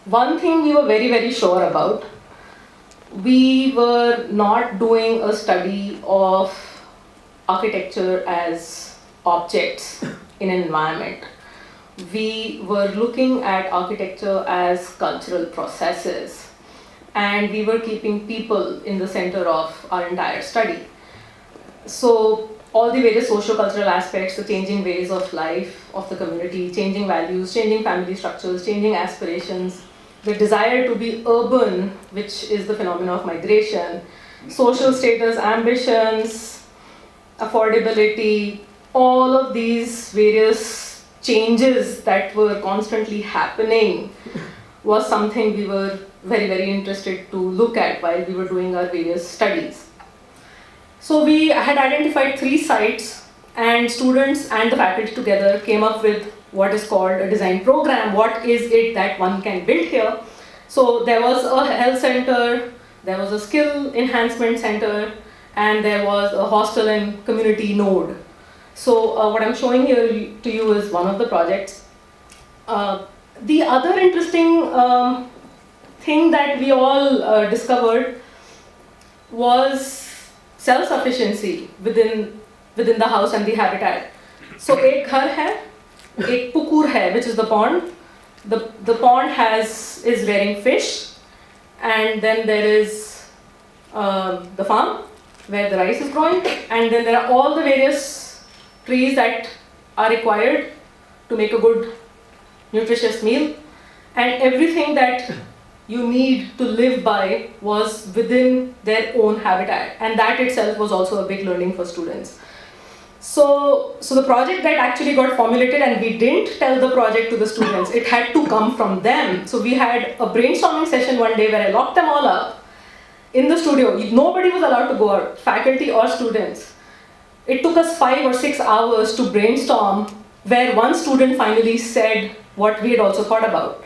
one thing we were very, very sure about, we were not doing a study of architecture as objects in an environment. We were looking at architecture as cultural processes, and we were keeping people in the center of our entire study. So all the various socio-cultural aspects, the changing ways of life of the community, changing values, changing family structures, changing aspirations, the desire to be urban, which is the phenomenon of migration, social status, ambitions, affordability, all of these various changes that were constantly happening was something we were very, very interested to look at while we were doing our various studies. So we had identified 3 sites, and students and the faculty together came up with what is called a design program. What is it that one can build here? So there was a health center, there was a skill enhancement center, and there was a hostel and community node. So what I'm showing here to you is one of the projects. The other interesting thing that we all discovered was self-sufficiency within the house and the habitat. So एक घर है, एक पुकुर है, which is the pond. The pond is rearing fish, and then there is the farm where the rice is growing, and then there are all the various trees that are required to make a good nutritious meal, and everything that you need to live by was within their own habitat, and that itself was also a big learning for students. So the project that actually got formulated, and we didn't tell the project to the students, it had to come from them. So we had a brainstorming session one day where I locked them all up in the studio. Nobody was allowed to go out, faculty or students. It took us 5 or 6 hours to brainstorm, where one student finally said what we had also thought about.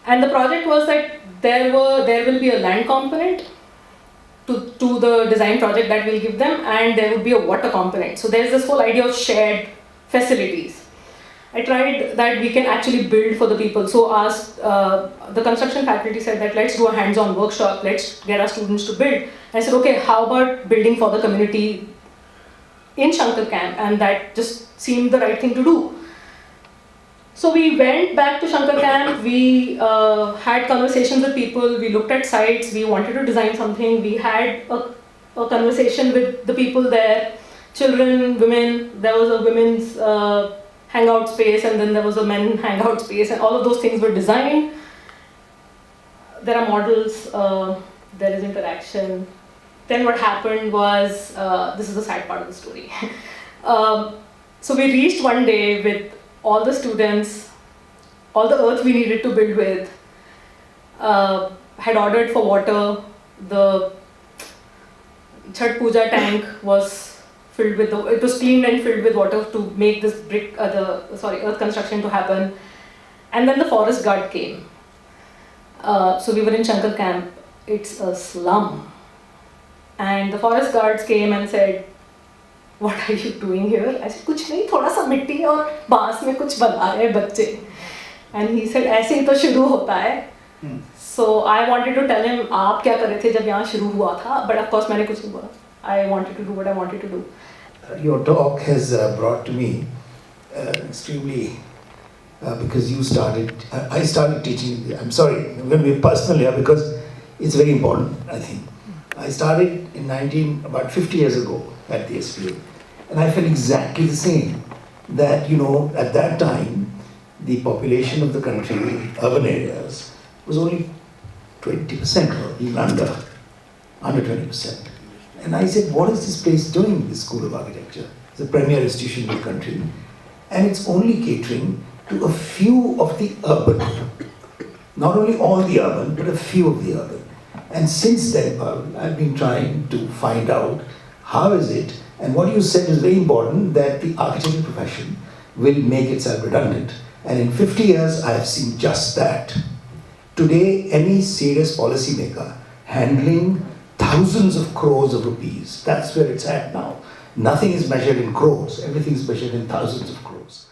And the project was that there will be a land component to the design project that we'll give them, and there would be a water component. So there's this whole idea of shared facilities. I tried that we can actually build for the people. So the construction faculty said that let's do a hands-on workshop, let's get our students to build. I said, okay, how about building for the community in Shankar camp? And that just seemed the right thing to do. So we went back to Shankar camp, we had conversations with people, we looked at sites, we wanted to design something, we had a conversation with the people there, children, women, there was a women's hangout space, and then there was a men hangout space, and all of those things were designed. There are models, there is interaction. Then what happened was, this is the sad part of the story. So we reached one day with all the students, all the earth we needed to build with, had ordered for water. The Chhat Puja tank was filled with, it was cleaned and filled with water to make this earth construction to happen. And then the forest guard came. So we were in Shankar camp, it's a slum. And the forest guards came and said, what are you doing here? I said, कुछ नहीं, थोड़ा सा मिट्टी और बांस में कुछ बना रहे बच्चे. And he said, ऐसे ही तो शुरू होता है. So I wanted to tell him, आप क्या कर रहे थे जब यहाँ शुरू हुआ था? But of course मैंने कुछ नहीं बोला. I wanted to do what I wanted to do. Your talk has brought to me extremely, because you started, I started teaching, I'm sorry, I'm going to be personal here because it's very important, I think. I started about 50 years ago at the SPA, and I felt exactly the same, that, you know, at that time, the population of the country, urban areas, was only 20% or even under 20%. And I said, what is this place doing, this School of Architecture? It's a premier institution in the country, and it's only catering to a few of the urban, not only all the urban, but a few of the urban. And since then, Parul, I've been trying to find out how is it, and what you said is very important, that the architecture profession will make itself redundant. And in 50 years, I have seen just that. Today, any serious policymaker handling thousands of crores of rupees, that's where it's at now. Nothing is measured in crores, everything is measured in thousands of crores.